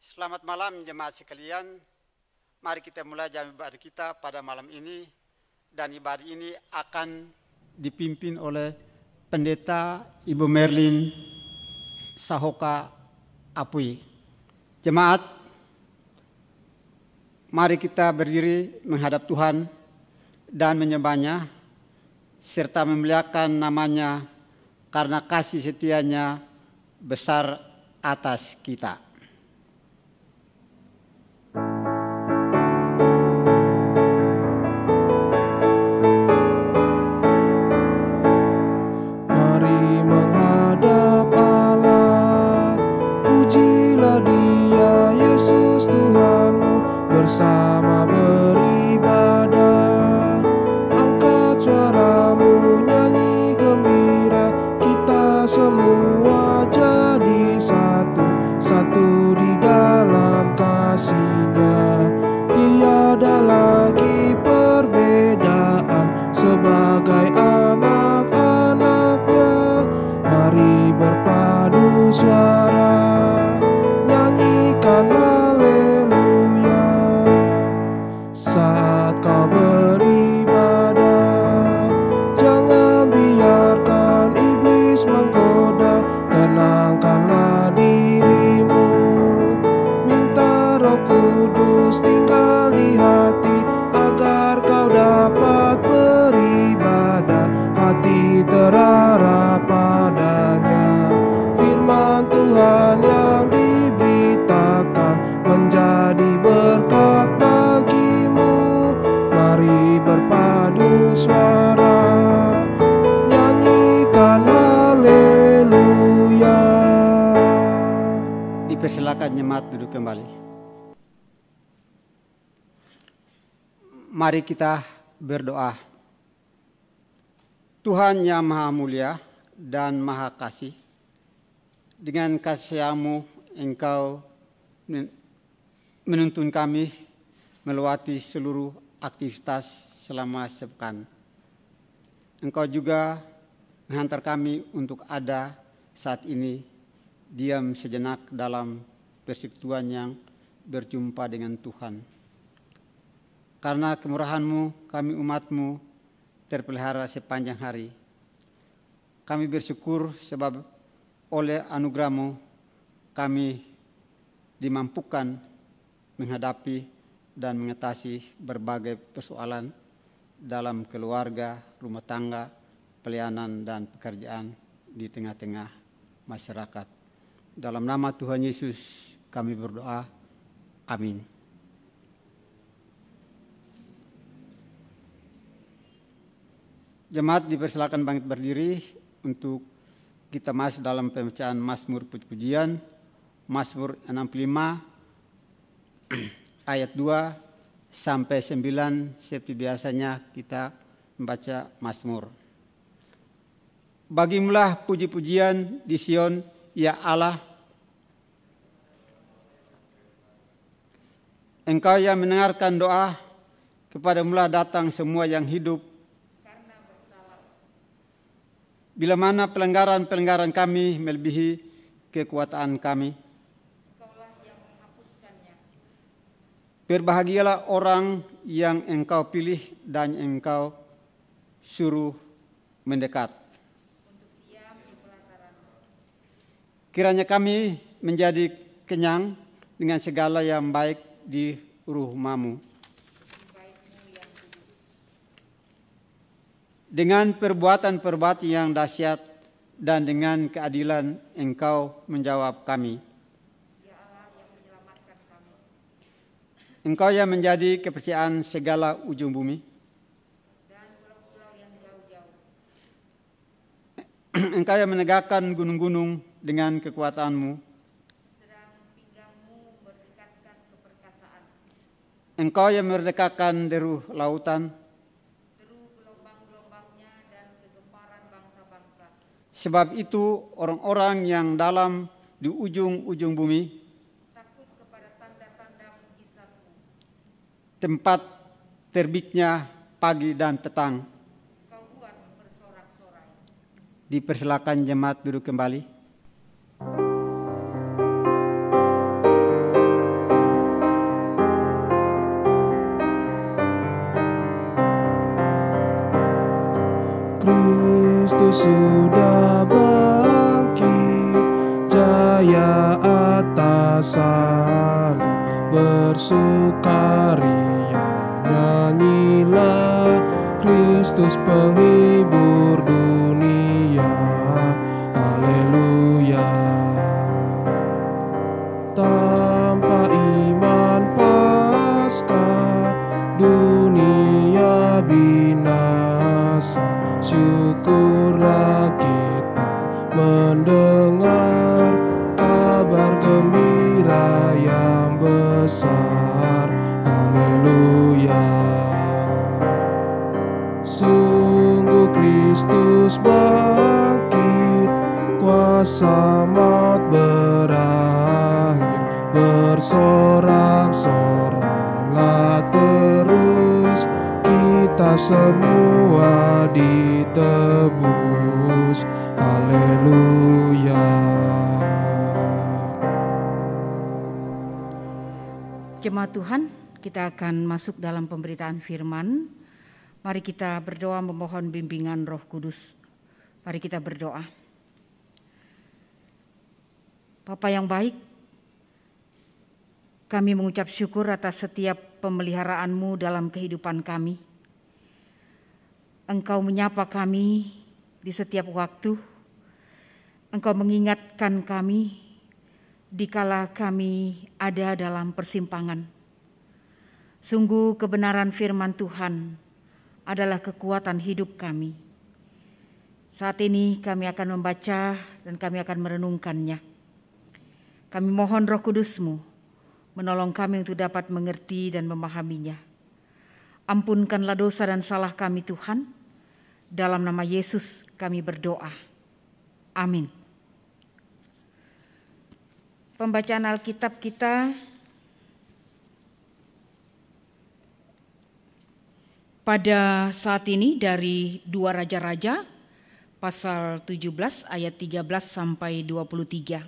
Selamat malam jemaat sekalian. Mari kita mulai jam ibadah kita pada malam ini. Dan ibadah ini akan dipimpin oleh Pendeta Ibu Merlin Sahoka Apui. Jemaat, mari kita berdiri menghadap Tuhan dan menyembahnya serta memuliakan namanya karena kasih setianya besar atas kita. Bersama beribadah, angkat suaramu, nyanyi gembira, kita semua jadi satu di dalam kasih-Nya. Tiada lagi perbedaan sebagai anak-anak-Nya. Mari berpadu suara, nyanyikan haleluya. Saat kau beribadah, jangan biarkan iblis menggoda. Tenangkanlah dirimu, minta Roh Kudus tinggal di hati, agar kau dapat beribadah, hati terarah padanya. Firman Tuhan yang diberitakan menjadi berkat bagimu. Mari berpadu suara, nyanyikan haleluya. Dipersilakan jemaat duduk kembali. Mari kita berdoa. Tuhan yang Maha Mulia dan Maha Kasih, dengan kasih-Mu Engkau menuntun kami melewati seluruh aktivitas selama sepekan. Engkau juga menghantar kami untuk ada saat ini diam sejenak dalam persekutuan yang berjumpa dengan Tuhan. Karena kemurahan-Mu kami umat-Mu terpelihara sepanjang hari. Kami bersyukur sebab oleh anugerah-Mu kami dimampukan menghadapi dan mengatasi berbagai persoalan dalam keluarga, rumah tangga, pelayanan dan pekerjaan di tengah-tengah masyarakat. Dalam nama Tuhan Yesus kami berdoa. Amin. Jemaat dipersilakan bangkit berdiri untuk kita masuk dalam pembacaan Mazmur Puji-pujian, Mazmur 65 ayat 2 sampai 9 seperti biasanya kita membaca Mazmur. Bagimulah puji-pujian di Sion, ya Allah. Engkau yang mendengarkan doa, kepadamulah datang semua yang hidup. Bila mana pelanggaran-pelanggaran kami melebihi kekuatan kami, Engkaulah yang menghapuskannya. Berbahagialah orang yang Engkau pilih dan Engkau suruh mendekat. Untuk diam di pelataran-Mu. Kiranya kami menjadi kenyang dengan segala yang baik di rumah-Mu. Dengan perbuatan-perbuatan yang dahsyat dan dengan keadilan Engkau menjawab kami. Ya Allah yang menyelamatkan kami. Engkau yang menjadi kepercayaan segala ujung bumi. Dan pulau-pulau yang jauh-jauh. Engkau yang menegakkan gunung-gunung dengan kekuatan-Mu. Sedang pinggangmu berdekatkan keperkasaan. Engkau yang merdekakan deru lautan. Sebab itu orang-orang yang dalam di ujung-ujung bumi takut kepada tanda-tanda mujizat-Mu. Tempat terbitnya pagi dan petang. Kau buat bersorak-sorai. Dipersilakan jemaat duduk kembali. Kristus sudah bangkit, jaya atas salib, bersukaria nyanyilah, Kristus penghibur dunia. Haleluya. Tanpa iman Paskah dunia binasa, syukurlah kita mendengar kabar gembira yang besar. Haleluya. Sungguh Kristus bangkit, kuasa maut berakhir, bersorak-soraklah terus, kita semua ditebus. Haleluya. Jemaat Tuhan, kita akan masuk dalam pemberitaan firman. Mari kita berdoa memohon bimbingan Roh Kudus. Mari kita berdoa. Bapa yang baik, kami mengucap syukur atas setiap pemeliharaanmu dalam kehidupan kami. Engkau menyapa kami di setiap waktu. Engkau mengingatkan kami dikala kami ada dalam persimpangan. Sungguh kebenaran firman Tuhan adalah kekuatan hidup kami. Saat ini kami akan membaca dan kami akan merenungkannya. Kami mohon Roh Kudus-Mu menolong kami untuk dapat mengerti dan memahaminya. Ampunkanlah dosa dan salah kami Tuhan. Dalam nama Yesus kami berdoa. Amin. Pembacaan Alkitab kita pada saat ini dari 2 Raja-Raja pasal 17 ayat 13 sampai 23.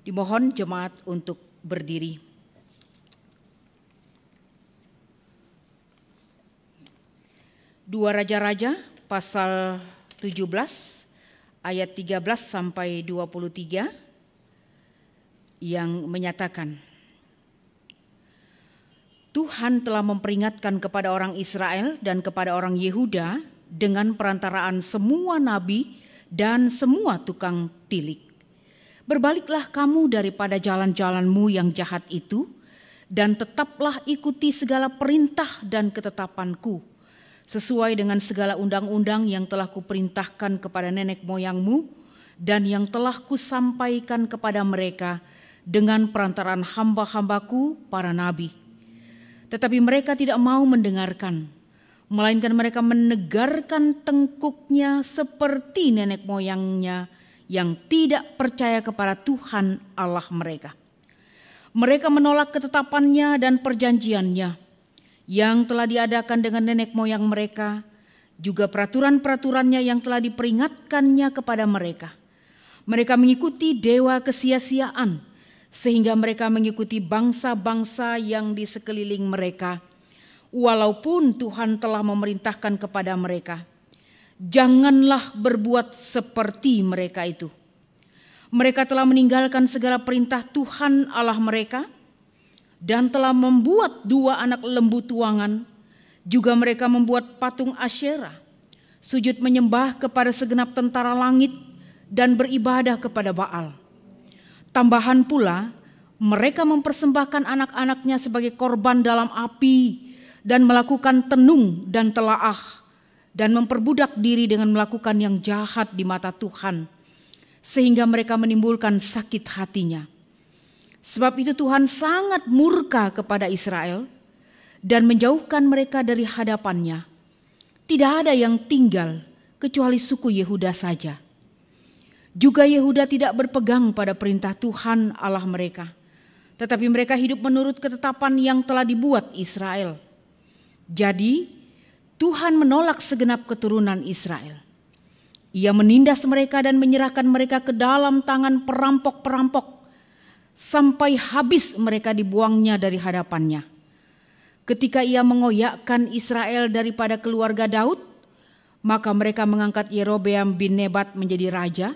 Dimohon jemaat untuk berdiri. Dua Raja-Raja pasal 17 ayat 13 sampai 23 yang menyatakan, Tuhan telah memperingatkan kepada orang Israel dan kepada orang Yehuda dengan perantaraan semua nabi dan semua tukang tilik. Berbaliklah kamu daripada jalan-jalanmu yang jahat itu, dan tetaplah ikuti segala perintah dan ketetapanku, sesuai dengan segala undang-undang yang telah kuperintahkan kepada nenek moyangmu, dan yang telah kusampaikan kepada mereka dengan perantaraan hamba-hambaku para nabi. Tetapi mereka tidak mau mendengarkan, melainkan mereka menegarkan tengkuknya seperti nenek moyangnya yang tidak percaya kepada Tuhan Allah mereka. Mereka menolak ketetapannya dan perjanjiannya yang telah diadakan dengan nenek moyang mereka, juga peraturan-peraturannya yang telah diperingatkannya kepada mereka. Mereka mengikuti dewa kesia-siaan, sehingga mereka mengikuti bangsa-bangsa yang di sekeliling mereka, walaupun Tuhan telah memerintahkan kepada mereka, janganlah berbuat seperti mereka itu. Mereka telah meninggalkan segala perintah Tuhan Allah mereka, dan telah membuat 2 anak lembu tuangan. Juga mereka membuat patung Asyera, sujud menyembah kepada segenap tentara langit, dan beribadah kepada Baal. Tambahan pula, mereka mempersembahkan anak-anaknya sebagai korban dalam api dan melakukan tenung dan telaah dan memperbudak diri dengan melakukan yang jahat di mata Tuhan, sehingga mereka menimbulkan sakit hatinya. Sebab itu Tuhan sangat murka kepada Israel dan menjauhkan mereka dari hadapannya. Tidak ada yang tinggal kecuali suku Yehuda saja. Juga Yehuda tidak berpegang pada perintah Tuhan Allah mereka, tetapi mereka hidup menurut ketetapan yang telah dibuat Israel. Jadi Tuhan menolak segenap keturunan Israel. Ia menindas mereka dan menyerahkan mereka ke dalam tangan perampok-perampok, sampai habis mereka dibuangnya dari hadapannya. Ketika ia mengoyakkan Israel daripada keluarga Daud, Maka mereka mengangkat Yerobeam bin Nebat menjadi raja.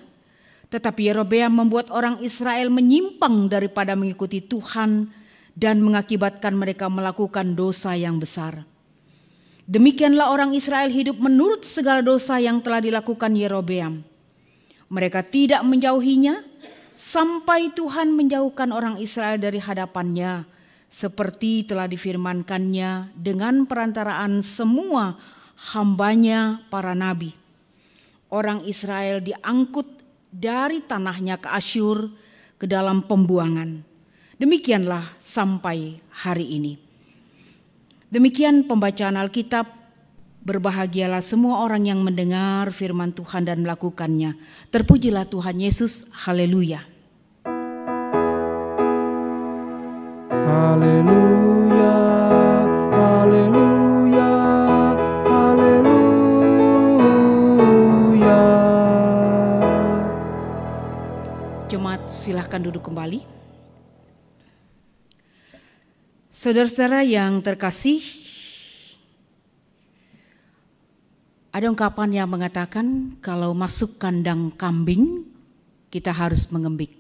Tetapi Yerobeam membuat orang Israel menyimpang daripada mengikuti Tuhan dan mengakibatkan mereka melakukan dosa yang besar. Demikianlah orang Israel hidup menurut segala dosa yang telah dilakukan Yerobeam. Mereka tidak menjauhinya sampai Tuhan menjauhkan orang Israel dari hadapannya, seperti telah difirmankannya dengan perantaraan semua hambanya para nabi. Orang Israel diangkut dari tanahnya ke Asyur ke dalam pembuangan. Demikianlah sampai hari ini. Demikian pembacaan Alkitab. Berbahagialah semua orang yang mendengar firman Tuhan dan melakukannya. Terpujilah Tuhan Yesus. Haleluya. Haleluya, haleluya, haleluya. Jemaat, silahkan duduk kembali. Saudara-saudara yang terkasih, ada ungkapan yang mengatakan kalau masuk kandang kambing kita harus mengembik.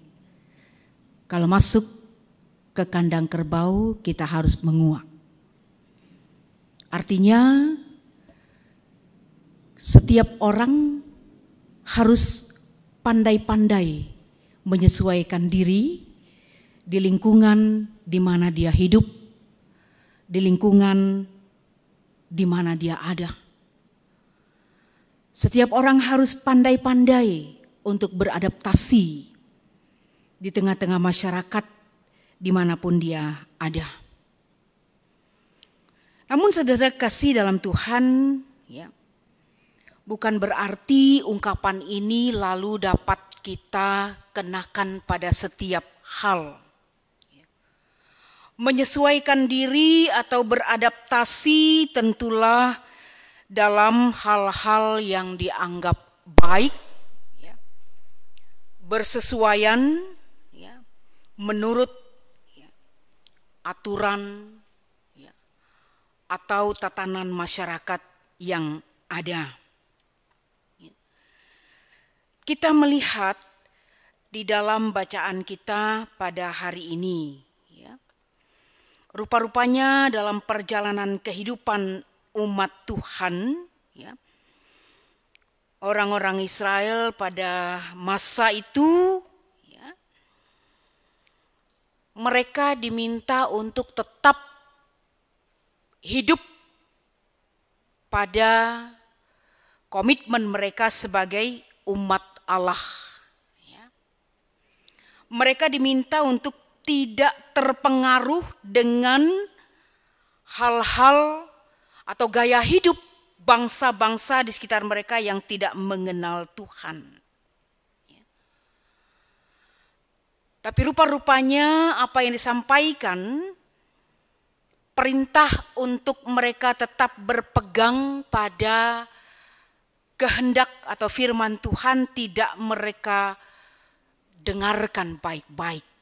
Kalau masuk ke kandang kerbau kita harus menguak. Artinya setiap orang harus pandai-pandai menyesuaikan diri di lingkungan di mana dia hidup, di lingkungan di mana dia ada. Setiap orang harus pandai-pandai untuk beradaptasi di tengah-tengah masyarakat dimanapun dia ada. Namun saudara kasih dalam Tuhan, ya, bukan berarti ungkapan ini lalu dapat kita kenakan pada setiap hal. Menyesuaikan diri atau beradaptasi tentulah dalam hal-hal yang dianggap baik, ya, bersesuaian, ya, menurut, ya, aturan, ya, atau tatanan masyarakat yang ada. Ya. Kita melihat di dalam bacaan kita pada hari ini, rupa-rupanya dalam perjalanan kehidupan umat Tuhan, ya, orang-orang Israel pada masa itu, ya, mereka diminta untuk tetap hidup pada komitmen mereka sebagai umat Allah. Ya. Mereka diminta untuk tidak terpengaruh dengan hal-hal atau gaya hidup bangsa-bangsa di sekitar mereka yang tidak mengenal Tuhan. Ya. Tapi rupa-rupanya apa yang disampaikan, perintah untuk mereka tetap berpegang pada kehendak atau firman Tuhan tidak mereka dengarkan baik-baik.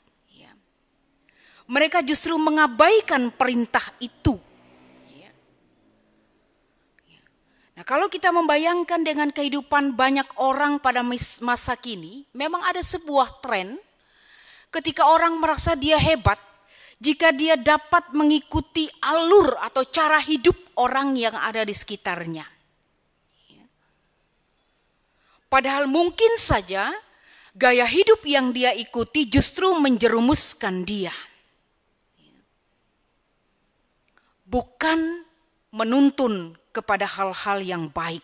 Mereka justru mengabaikan perintah itu. Nah, kalau kita membayangkan dengan kehidupan banyak orang pada masa kini, memang ada sebuah tren ketika orang merasa dia hebat jika dia dapat mengikuti alur atau cara hidup orang yang ada di sekitarnya. Padahal mungkin saja gaya hidup yang dia ikuti justru menjerumuskan dia. Bukan menuntun kepada hal-hal yang baik.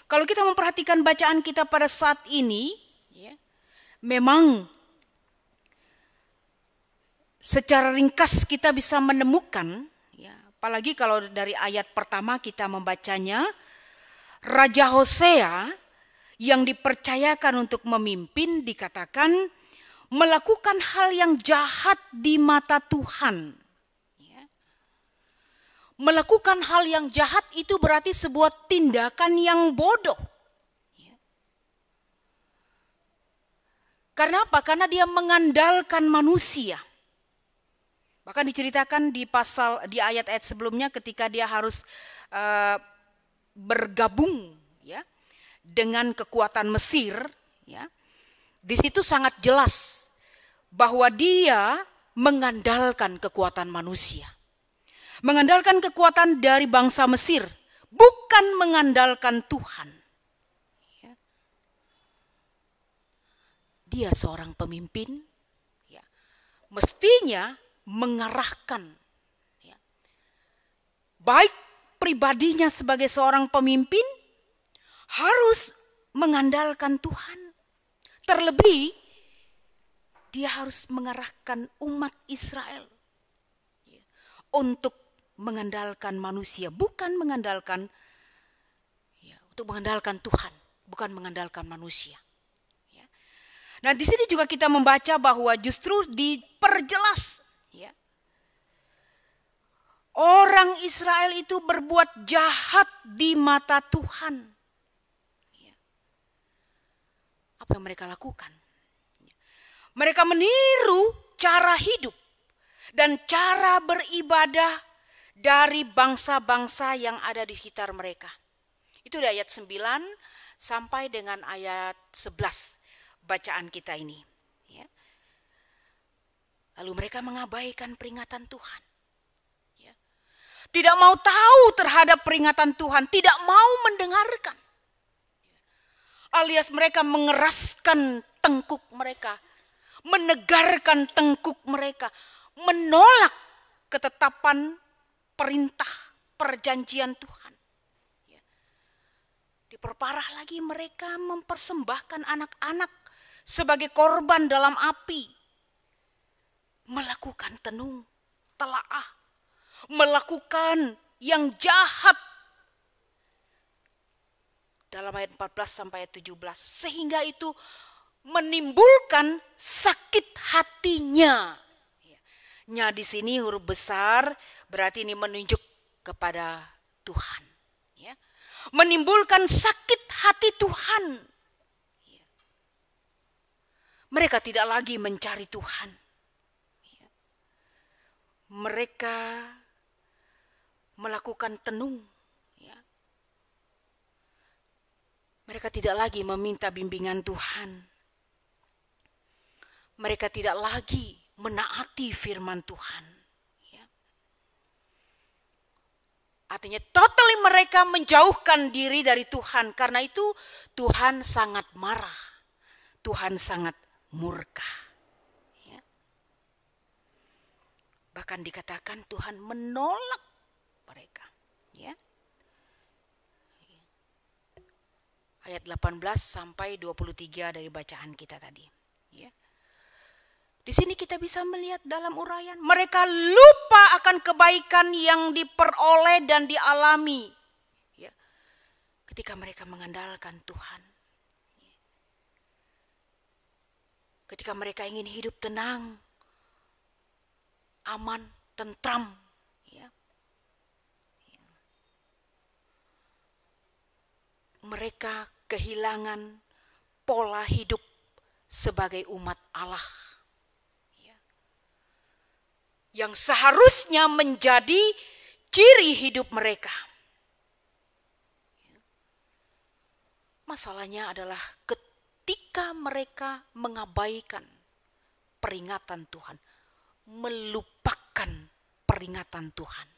Kalau kita memperhatikan bacaan kita pada saat ini, ya, memang secara ringkas kita bisa menemukan, ya, apalagi kalau dari ayat pertama kita membacanya, Raja Hosea yang dipercayakan untuk memimpin dikatakan melakukan hal yang jahat di mata Tuhan. Melakukan hal yang jahat itu berarti sebuah tindakan yang bodoh. Karena apa? Karena dia mengandalkan manusia. Bahkan diceritakan di ayat-ayat sebelumnya ketika dia harus bergabung ya dengan kekuatan Mesir, ya. Di situ sangat jelas bahwa dia mengandalkan kekuatan manusia. Mengandalkan kekuatan dari bangsa Mesir, bukan mengandalkan Tuhan. Ya. Dia seorang pemimpin, ya, mestinya mengarahkan, ya, baik pribadinya sebagai seorang pemimpin harus mengandalkan Tuhan. Terlebih dia harus mengarahkan umat Israel, ya, untuk mengandalkan manusia, bukan mengandalkan, ya, untuk mengandalkan Tuhan, bukan mengandalkan manusia. Ya. Nah, di sini juga kita membaca bahwa justru diperjelas, ya, orang Israel itu berbuat jahat di mata Tuhan. Ya. Apa yang mereka lakukan? Mereka meniru cara hidup dan cara beribadah dari bangsa-bangsa yang ada di sekitar mereka. Itu di ayat 9 sampai dengan ayat 11 bacaan kita ini. Ya. Lalu mereka mengabaikan peringatan Tuhan. Ya. Tidak mau tahu terhadap peringatan Tuhan, tidak mau mendengarkan. Alias mereka mengeraskan tengkuk mereka, menegarkan tengkuk mereka, menolak ketetapan perintah perjanjian Tuhan. Ya. Diperparah lagi mereka mempersembahkan anak-anak sebagai korban dalam api. Melakukan tenung, telaah, melakukan yang jahat. Dalam ayat 14 sampai ayat 17. Sehingga itu menimbulkan sakit hatinya. Nya di sini huruf besar berarti ini menunjuk kepada Tuhan. Ya. Menimbulkan sakit hati Tuhan. Ya. Mereka tidak lagi mencari Tuhan. Ya. Mereka melakukan tenung. Ya. Mereka tidak lagi meminta bimbingan Tuhan. Mereka tidak lagi menaati firman Tuhan. Ya. Artinya totally mereka menjauhkan diri dari Tuhan. Karena itu Tuhan sangat marah. Tuhan sangat murka. Ya. Bahkan dikatakan Tuhan menolak mereka. Ya. Ayat 18 sampai 23 dari bacaan kita tadi. Ya. Di sini kita bisa melihat dalam uraian, mereka lupa akan kebaikan yang diperoleh dan dialami. Ya. Ketika mereka mengandalkan Tuhan. Ketika mereka ingin hidup tenang, aman, tentram. Ya. Mereka kehilangan pola hidup sebagai umat Allah. Yang seharusnya menjadi ciri hidup mereka. Masalahnya adalah ketika mereka mengabaikan peringatan Tuhan, melupakan peringatan Tuhan.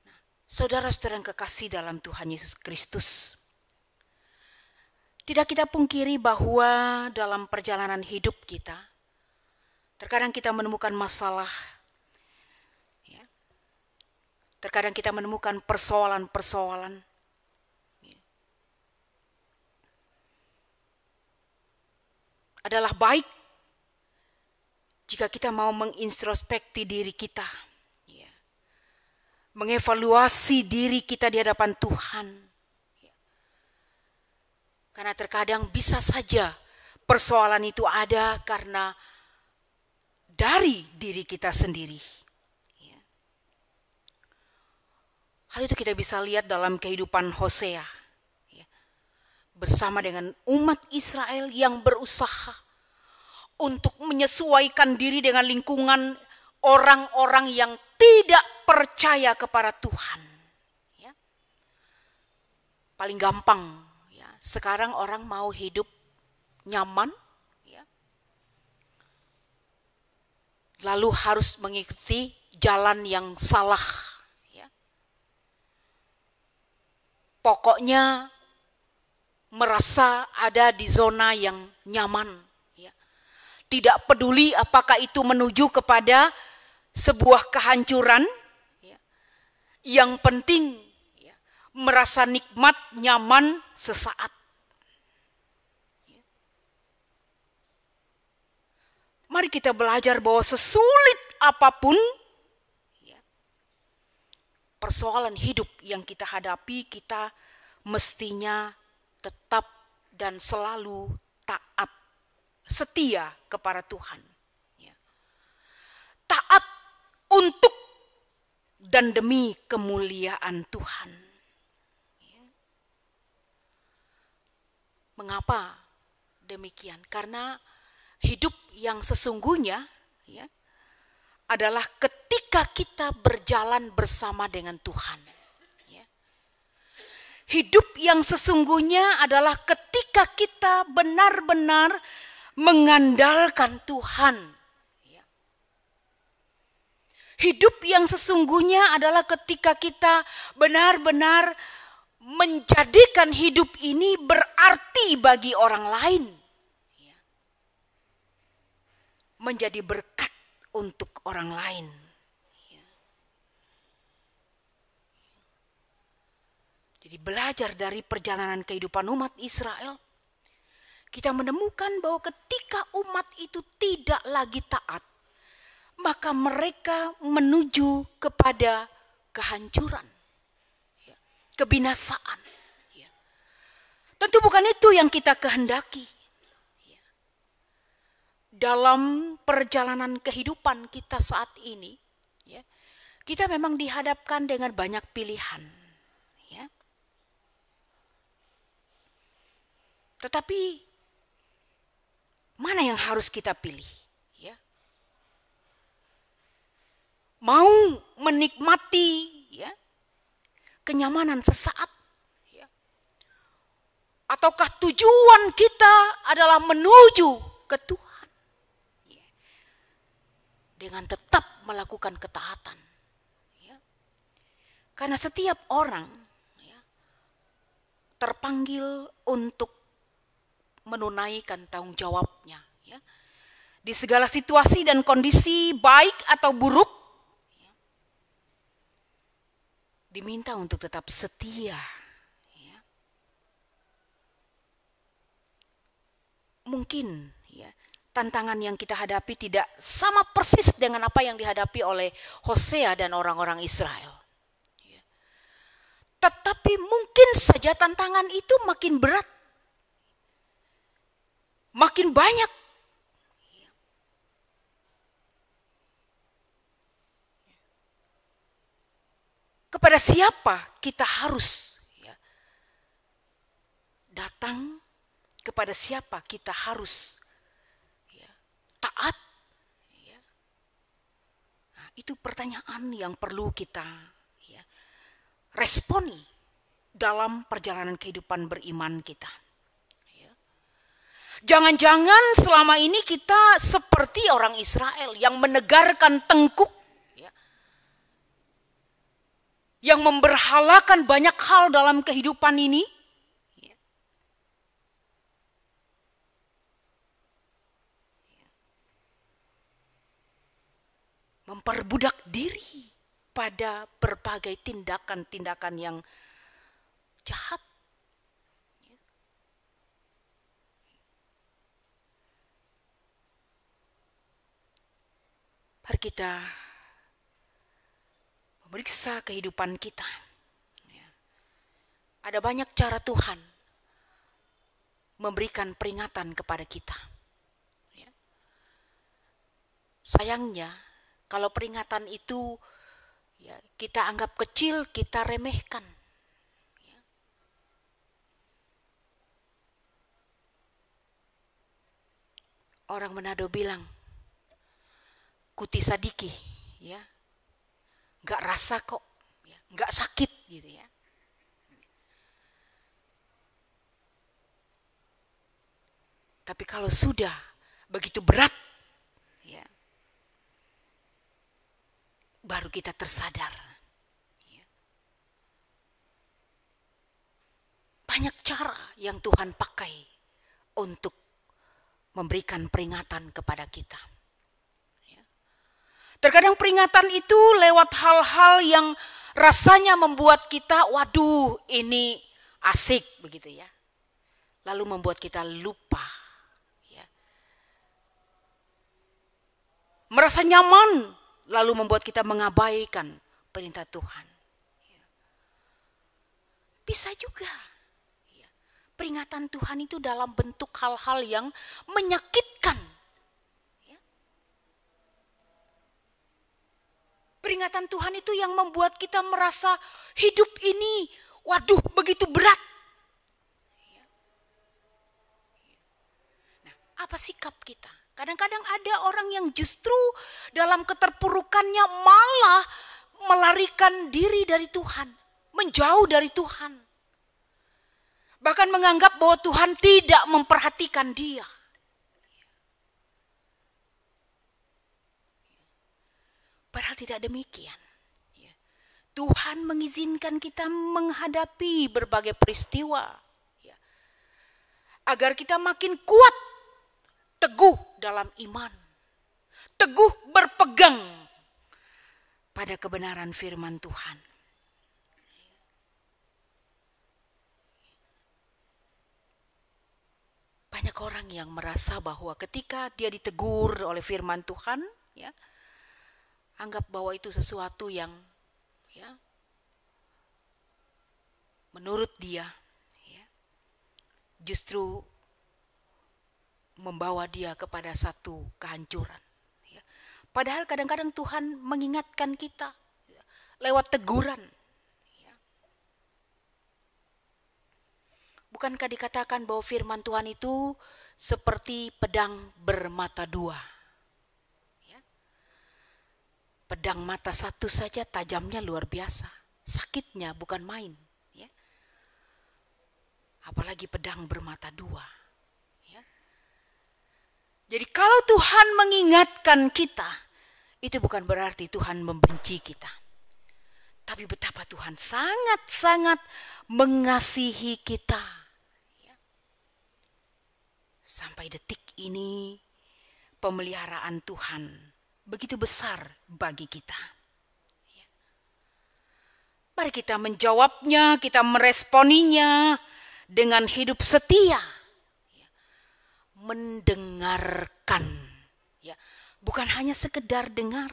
Nah, saudara-saudara yang kekasih dalam Tuhan Yesus Kristus, tidak kita pungkiri bahwa dalam perjalanan hidup kita, terkadang kita menemukan masalah, ya. Terkadang kita menemukan persoalan-persoalan. Ya. Adalah baik jika kita mau mengintrospeksi diri kita, ya. Mengevaluasi diri kita di hadapan Tuhan. Ya. Karena terkadang bisa saja persoalan itu ada karena dari diri kita sendiri. Ya. Hal itu kita bisa lihat dalam kehidupan Hosea. Ya. Bersama dengan umat Israel yang berusaha untuk menyesuaikan diri dengan lingkungan orang-orang yang tidak percaya kepada Tuhan. Ya. paling gampang. Ya. Sekarang orang mau hidup nyaman, ya. Lalu harus mengikuti jalan yang salah. Ya. Pokoknya merasa ada di zona yang nyaman. Ya. Tidak peduli apakah itu menuju kepada sebuah kehancuran. Ya. Yang penting ya, merasa nikmat, nyaman sesaat. Ya. Mari kita belajar bahwa sesulit apapun ya, persoalan hidup yang kita hadapi, kita mestinya tetap dan selalu taat, setia kepada Tuhan. Ya. Taat untuk dan demi kemuliaan Tuhan. Ya. Mengapa demikian? Karena hidup yang sesungguhnya ya, adalah ketika kita berjalan bersama dengan Tuhan. Hidup yang sesungguhnya adalah ketika kita benar-benar mengandalkan Tuhan. Hidup yang sesungguhnya adalah ketika kita benar-benar menjadikan hidup ini berarti bagi orang lain. Menjadi berkat untuk orang lain. Jadi belajar dari perjalanan kehidupan umat Israel, kita menemukan bahwa ketika umat itu tidak lagi taat, maka mereka menuju kepada kehancuran, kebinasaan. Tentu bukan itu yang kita kehendaki. Dalam perjalanan kehidupan kita saat ini, kita memang dihadapkan dengan banyak pilihan. Tetapi mana yang harus kita pilih? Ya. Mau menikmati ya, kenyamanan sesaat? Ya. Ataukah tujuan kita adalah menuju ke Tuhan? Ya. Dengan tetap melakukan ketaatan. Ya. Karena setiap orang ya, terpanggil untuk menunaikan tanggung jawabnya ya. Di segala situasi dan kondisi baik atau buruk ya, diminta untuk tetap setia ya. Mungkin ya, tantangan yang kita hadapi tidak sama persis dengan apa yang dihadapi oleh Hosea dan orang-orang Israel ya. Tetapi mungkin saja tantangan itu makin berat, makin banyak. Kepada siapa kita harus ya, datang? Kepada siapa kita harus ya, taat? Ya. Nah, itu pertanyaan yang perlu kita ya, responi dalam perjalanan kehidupan beriman kita. Jangan-jangan selama ini kita seperti orang Israel yang menegarkan tengkuk, ya, yang memberhalakan banyak hal dalam kehidupan ini, ya. Memperbudak diri pada berbagai tindakan-tindakan yang jahat. Mari kita memeriksa kehidupan kita. Ada banyak cara Tuhan memberikan peringatan kepada kita. Sayangnya, kalau peringatan itu ya, kita anggap kecil, kita remehkan. Orang Manado bilang, kuti sadiki, ya, nggak rasa kok, ya, nggak sakit, gitu ya. Tapi kalau sudah begitu berat, ya, baru kita tersadar. Ya. Banyak cara yang Tuhan pakai untuk memberikan peringatan kepada kita. Ya. Terkadang peringatan itu lewat hal-hal yang rasanya membuat kita, waduh ini asik begitu ya. Lalu membuat kita lupa. Ya. Merasa nyaman, lalu membuat kita mengabaikan perintah Tuhan. Ya. Bisa juga. Ya. Peringatan Tuhan itu dalam bentuk hal-hal yang menyakitkan. Ya. Peringatan Tuhan itu yang membuat kita merasa hidup ini, waduh begitu berat. Apa sikap kita? Kadang-kadang ada orang yang justru dalam keterpurukannya malah melarikan diri dari Tuhan, menjauh dari Tuhan. Bahkan menganggap bahwa Tuhan tidak memperhatikan dia. Padahal tidak demikian. Tuhan mengizinkan kita menghadapi berbagai peristiwa. Agar kita makin kuat, teguh dalam iman, teguh berpegang pada kebenaran firman Tuhan. Banyak orang yang merasa bahwa ketika dia ditegur oleh firman Tuhan, ya, anggap bahwa itu sesuatu yang, ya, menurut dia, ya, justru membawa dia kepada satu kehancuran. Ya. Padahal kadang-kadang Tuhan mengingatkan kita ya, lewat teguran. Ya. Bukankah dikatakan bahwa firman Tuhan itu seperti pedang bermata dua? Ya. Pedang mata satu saja tajamnya luar biasa. Sakitnya bukan main. Ya. Apalagi pedang bermata dua. Jadi kalau Tuhan mengingatkan kita, itu bukan berarti Tuhan membenci kita. Tapi betapa Tuhan sangat-sangat mengasihi kita. Sampai detik ini, pemeliharaan Tuhan begitu besar bagi kita. Mari kita menjawabnya, kita meresponinya dengan hidup setia. Mendengarkan, ya, bukan hanya sekedar dengar,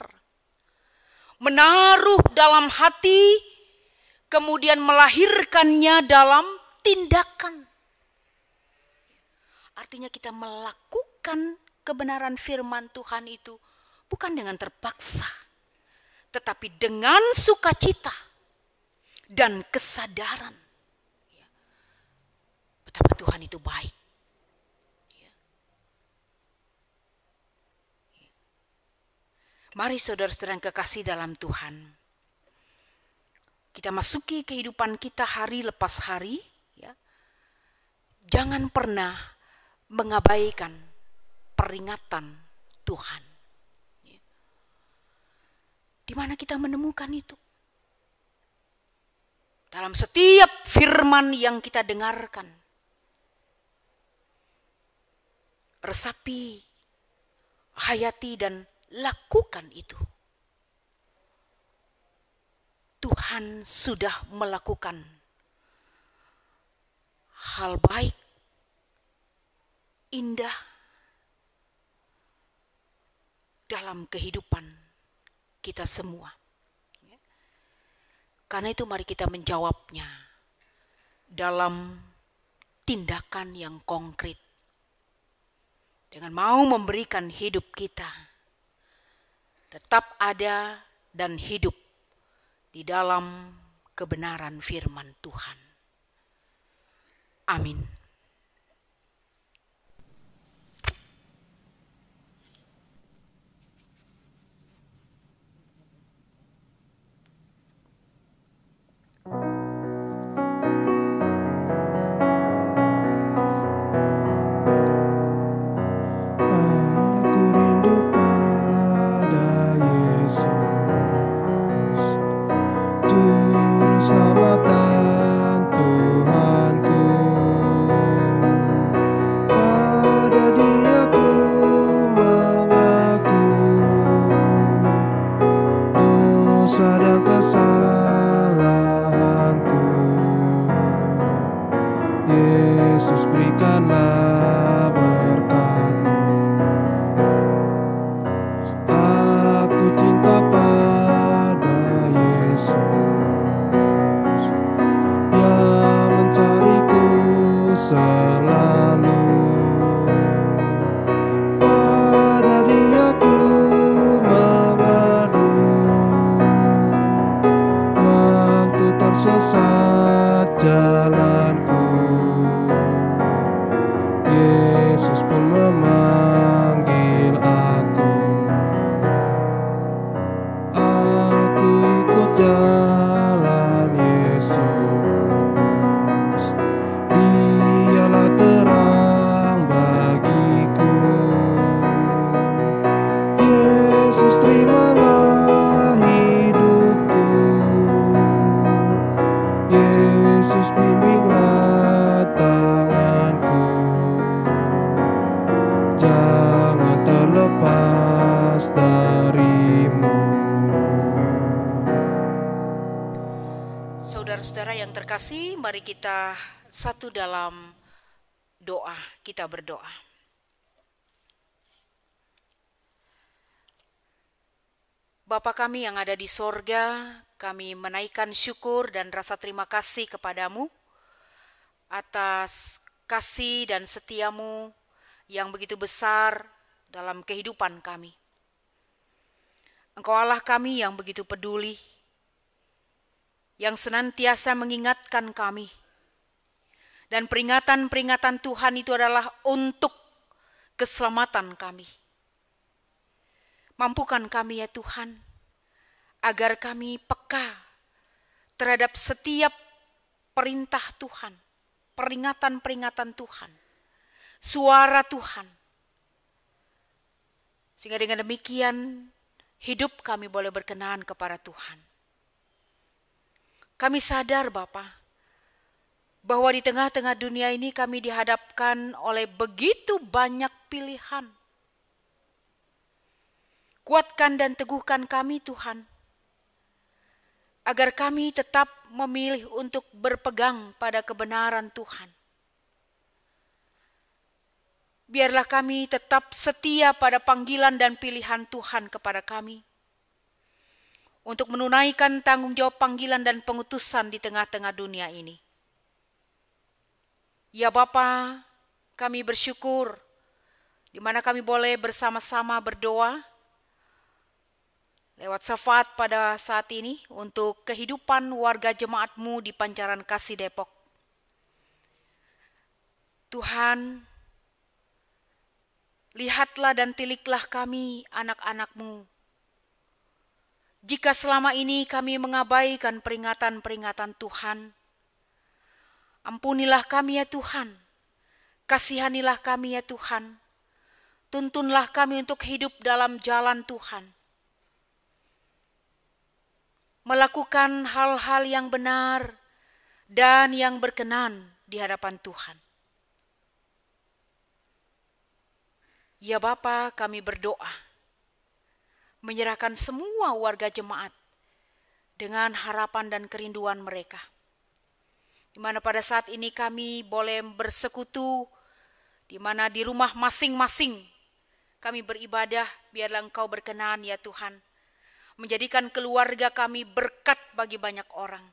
menaruh dalam hati, kemudian melahirkannya dalam tindakan. Artinya kita melakukan kebenaran firman Tuhan itu bukan dengan terpaksa, tetapi dengan sukacita dan kesadaran. Betapa Tuhan itu baik. Mari saudara-saudara yang kekasih dalam Tuhan, kita masuki kehidupan kita hari lepas hari, ya. Jangan pernah mengabaikan peringatan Tuhan. Ya. Di mana kita menemukan itu? Dalam setiap firman yang kita dengarkan. Resapi, hayati dan lakukan itu. Tuhan sudah melakukan hal baik, indah dalam kehidupan kita semua. Karena itu mari kita menjawabnya dalam tindakan yang konkret. Dengan mau memberikan hidup kita tetap ada dan hidup di dalam kebenaran firman Tuhan. Amin. Yesus berikanlah berkat-Mu. Aku cinta pada Yesus yang mencariku selalu. Pada Dia ku mengadu waktu tersesat jalanku. Yesus pun memanggil aku. Aku ikut jalan Yesus. Dialah terang bagiku. Yesus terimalah hidupku. Yesus bimbinglah tanganku. Jangan terlepas dari-Mu. Saudara-saudara yang terkasih, mari kita satu dalam doa. Kita berdoa. Bapa kami yang ada di sorga, kami menaikkan syukur dan rasa terima kasih kepadamu atas kasih dan setia-Mu yang begitu besar dalam kehidupan kami. Engkau Allah kami yang begitu peduli, yang senantiasa mengingatkan kami. Dan peringatan-peringatan Tuhan itu adalah untuk keselamatan kami. Mampukan kami ya Tuhan, agar kami peka terhadap setiap perintah Tuhan, peringatan-peringatan Tuhan, suara Tuhan. Sehingga dengan demikian, hidup kami boleh berkenan kepada Tuhan. Kami sadar Bapa, bahwa di tengah-tengah dunia ini kami dihadapkan oleh begitu banyak pilihan. Kuatkan dan teguhkan kami Tuhan, agar kami tetap memilih untuk berpegang pada kebenaran Tuhan. Biarlah kami tetap setia pada panggilan dan pilihan Tuhan kepada kami, untuk menunaikan tanggung jawab panggilan dan pengutusan di tengah-tengah dunia ini. Ya Bapa, kami bersyukur di mana kami boleh bersama-sama berdoa lewat syafaat pada saat ini untuk kehidupan warga jemaat-Mu di Pancaran Kasih Depok. Tuhan, lihatlah dan tiliklah kami anak-anak-Mu. Jika selama ini kami mengabaikan peringatan-peringatan Tuhan, ampunilah kami ya Tuhan, kasihanilah kami ya Tuhan, tuntunlah kami untuk hidup dalam jalan Tuhan. Melakukan hal-hal yang benar dan yang berkenan di hadapan Tuhan. Ya Bapa, kami berdoa, menyerahkan semua warga jemaat dengan harapan dan kerinduan mereka. Di mana pada saat ini kami boleh bersekutu, di mana di rumah masing-masing kami beribadah, biarlah Engkau berkenan ya Tuhan, menjadikan keluarga kami berkat bagi banyak orang.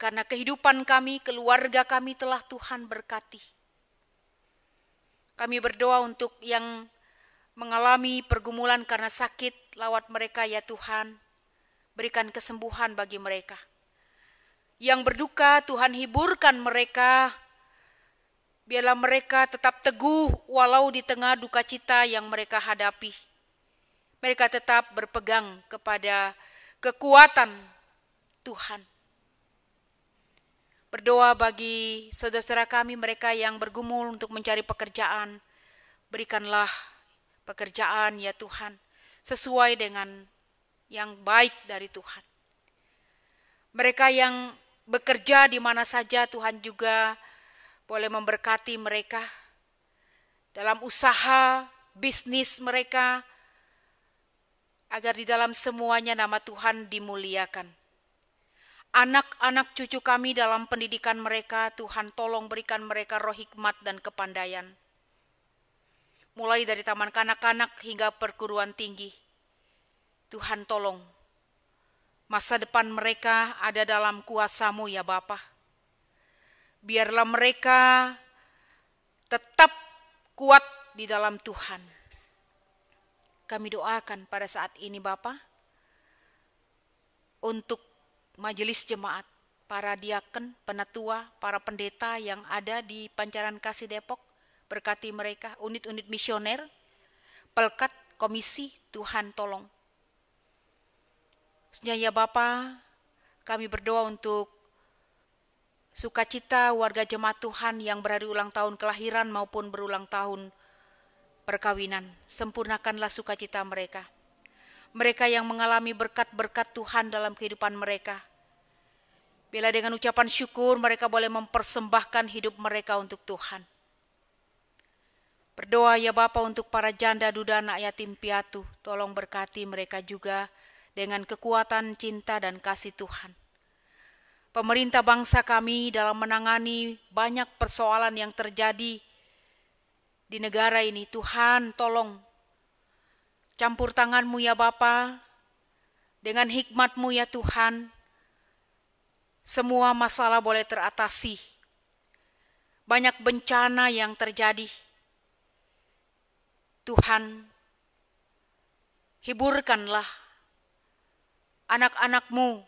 Karena kehidupan kami, keluarga kami telah Tuhan berkati. Kami berdoa untuk yang mengalami pergumulan karena sakit, lawat mereka ya Tuhan, berikan kesembuhan bagi mereka. Yang berduka, Tuhan hiburkan mereka, biarlah mereka tetap teguh walau di tengah duka cita yang mereka hadapi. Mereka tetap berpegang kepada kekuatan Tuhan. Berdoa bagi saudara-saudara kami, mereka yang bergumul untuk mencari pekerjaan. Berikanlah pekerjaan ya Tuhan, sesuai dengan yang baik dari Tuhan. Mereka yang bekerja di mana saja, Tuhan juga boleh memberkati mereka dalam usaha, bisnis mereka, agar di dalam semuanya nama Tuhan dimuliakan. Anak-anak cucu kami dalam pendidikan mereka, Tuhan tolong berikan mereka roh hikmat dan kepandaian. Mulai dari taman kanak-kanak hingga perguruan tinggi. Tuhan tolong. Masa depan mereka ada dalam kuasa-Mu ya Bapa. Biarlah mereka tetap kuat di dalam Tuhan. Kami doakan pada saat ini Bapa, untuk majelis jemaat, para diaken, penatua, para pendeta yang ada di Pancaran Kasih Depok, berkati mereka, unit-unit misioner, pelkat, komisi, Tuhan tolong. Ya Bapa, kami berdoa untuk sukacita warga jemaat Tuhan yang berhari ulang tahun kelahiran maupun berulang tahun perkawinan. Sempurnakanlah sukacita mereka. Mereka yang mengalami berkat-berkat Tuhan dalam kehidupan mereka. Bila dengan ucapan syukur mereka boleh mempersembahkan hidup mereka untuk Tuhan. Berdoa ya Bapa untuk para janda, duda, anak yatim piatu. Tolong berkati mereka juga dengan kekuatan cinta dan kasih Tuhan. Pemerintah bangsa kami dalam menangani banyak persoalan yang terjadi di negara ini. Tuhan tolong campur tangan-Mu ya Bapa, dengan hikmat-Mu ya Tuhan, semua masalah boleh teratasi. Banyak bencana yang terjadi. Tuhan, hiburkanlah anak-anak-Mu,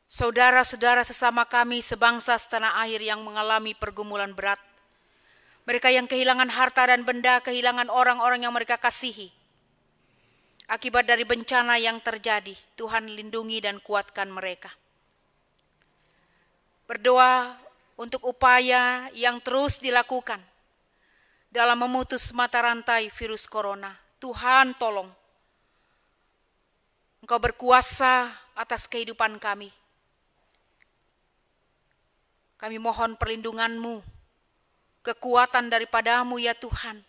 saudara-saudara sesama kami sebangsa setanah air yang mengalami pergumulan berat. Mereka yang kehilangan harta dan benda, kehilangan orang-orang yang mereka kasihi. Akibat dari bencana yang terjadi, Tuhan lindungi dan kuatkan mereka. Berdoa untuk upaya yang terus dilakukan dalam memutus mata rantai virus corona. Tuhan tolong. Engkau berkuasa atas kehidupan kami. Kami mohon perlindungan-Mu, kekuatan daripada-Mu ya Tuhan.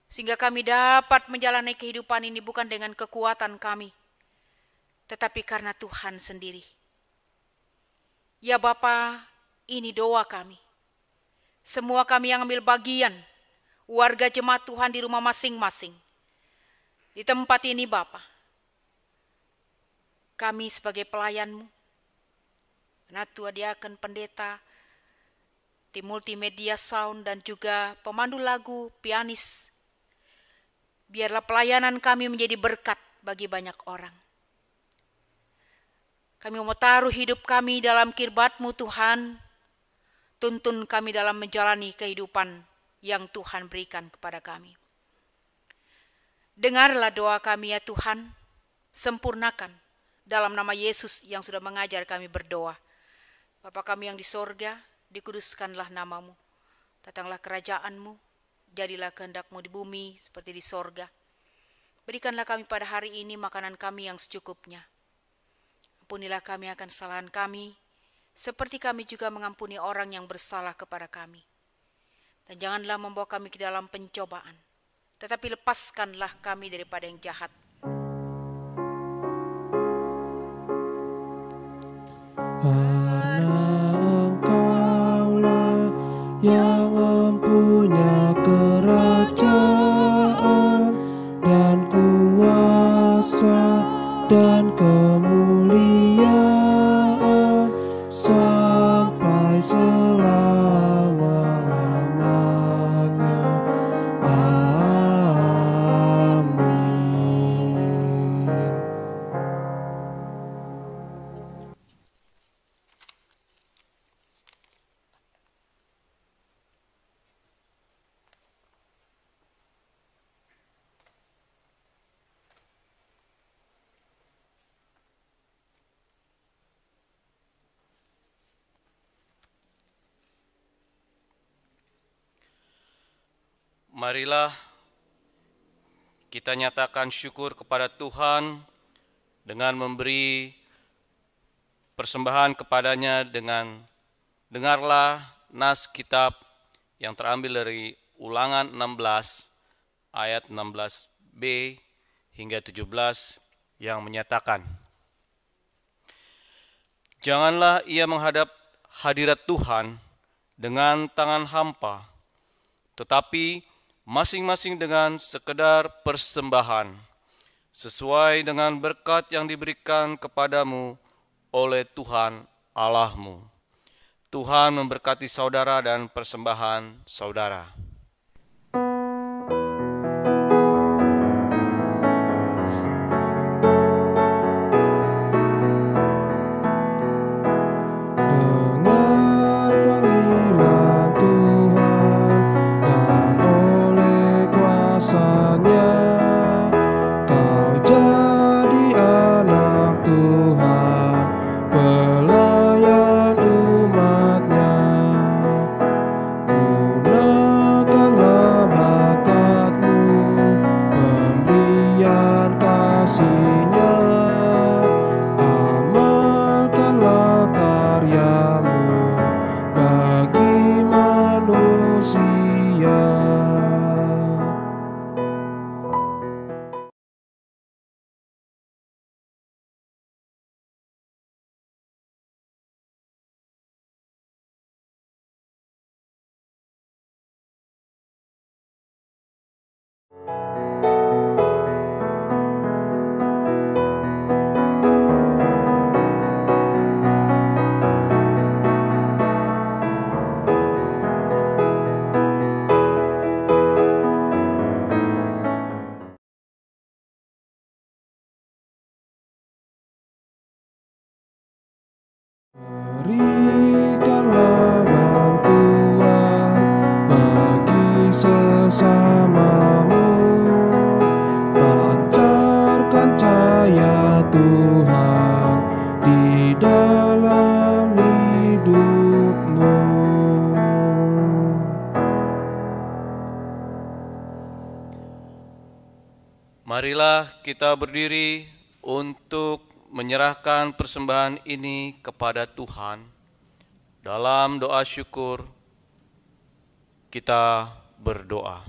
Sehingga kami dapat menjalani kehidupan ini bukan dengan kekuatan kami, tetapi karena Tuhan sendiri. Ya Bapa, ini doa kami. Semua kami yang ambil bagian, warga jemaat Tuhan di rumah masing-masing. Di tempat ini Bapa, kami sebagai pelayan-Mu, penatua, diaken, pendeta, tim multimedia sound dan juga pemandu lagu, pianis. Biarlah pelayanan kami menjadi berkat bagi banyak orang. Kami mau taruh hidup kami dalam kirbat-Mu Tuhan. Tuntun kami dalam menjalani kehidupan yang Tuhan berikan kepada kami. Dengarlah doa kami ya Tuhan. Sempurnakan dalam nama Yesus yang sudah mengajar kami berdoa. Bapa kami yang di sorga, dikuduskanlah nama-Mu, datanglah kerajaan-Mu, jadilah kehendak-Mu di bumi seperti di sorga. Berikanlah kami pada hari ini makanan kami yang secukupnya. Ampunilah kami akan kesalahan kami, seperti kami juga mengampuni orang yang bersalah kepada kami. Dan janganlah membawa kami ke dalam pencobaan, tetapi lepaskanlah kami daripada yang jahat. Yang mempunyai kerajaan dan kuasa dan kemuliaan sampai selama-lamanya. Amin. Marilah kita nyatakan syukur kepada Tuhan dengan memberi persembahan kepadanya dengan dengarlah nas kitab yang terambil dari Ulangan 16 ayat 16b hingga 17 yang menyatakan, Janganlah ia menghadap hadirat Tuhan dengan tangan hampa, tetapi masing-masing dengan sekedar persembahan, sesuai dengan berkat yang diberikan kepadamu oleh Tuhan Allahmu. Tuhan memberkati saudara dan persembahan saudara. Berikanlah bantuan bagi sesamamu, pancarkan cahaya Tuhan di dalam hidupmu. Marilah kita berdiri untuk menyerahkan persembahan ini kepada Tuhan. Dalam doa syukur, kita berdoa.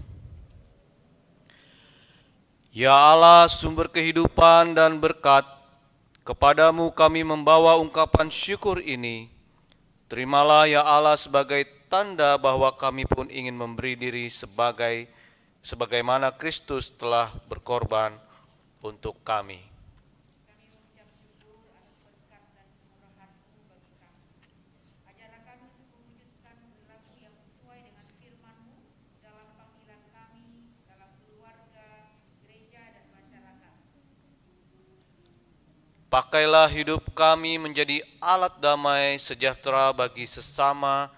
Ya Allah, sumber kehidupan dan berkat, kepadamu kami membawa ungkapan syukur ini. Terimalah ya Allah sebagai tanda bahwa kami pun ingin memberi diri sebagaimana Kristus telah berkorban untuk kami. Pakailah hidup kami menjadi alat damai sejahtera bagi sesama,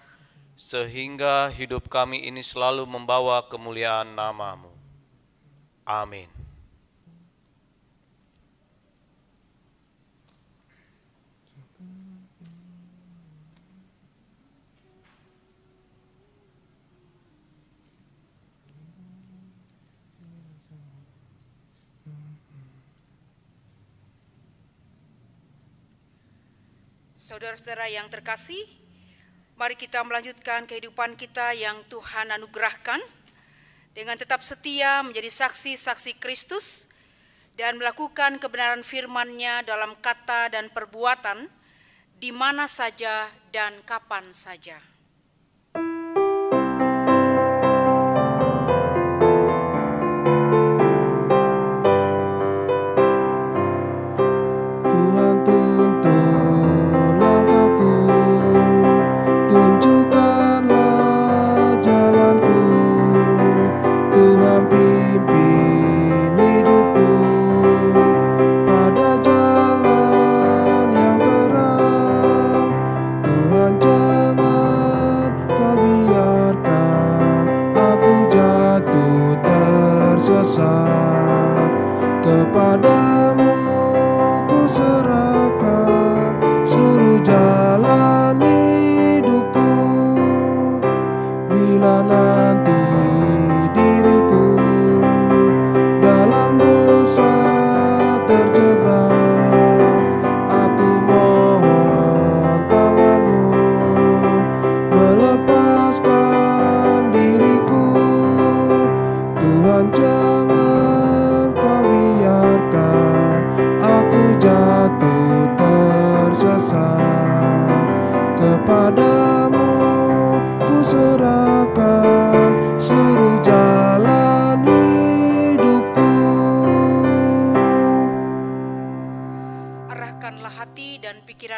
sehingga hidup kami ini selalu membawa kemuliaan nama-Mu. Amin. Saudara-saudara yang terkasih, mari kita melanjutkan kehidupan kita yang Tuhan anugerahkan dengan tetap setia menjadi saksi-saksi Kristus dan melakukan kebenaran firman-Nya dalam kata dan perbuatan di mana saja dan kapan saja. Jangan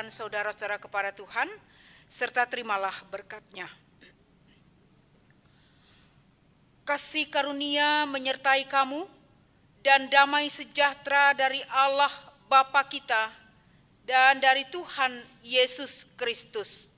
dan saudara-saudara kepada Tuhan, serta terimalah berkat-Nya. Kasih karunia menyertai kamu dan damai sejahtera dari Allah Bapa kita dan dari Tuhan Yesus Kristus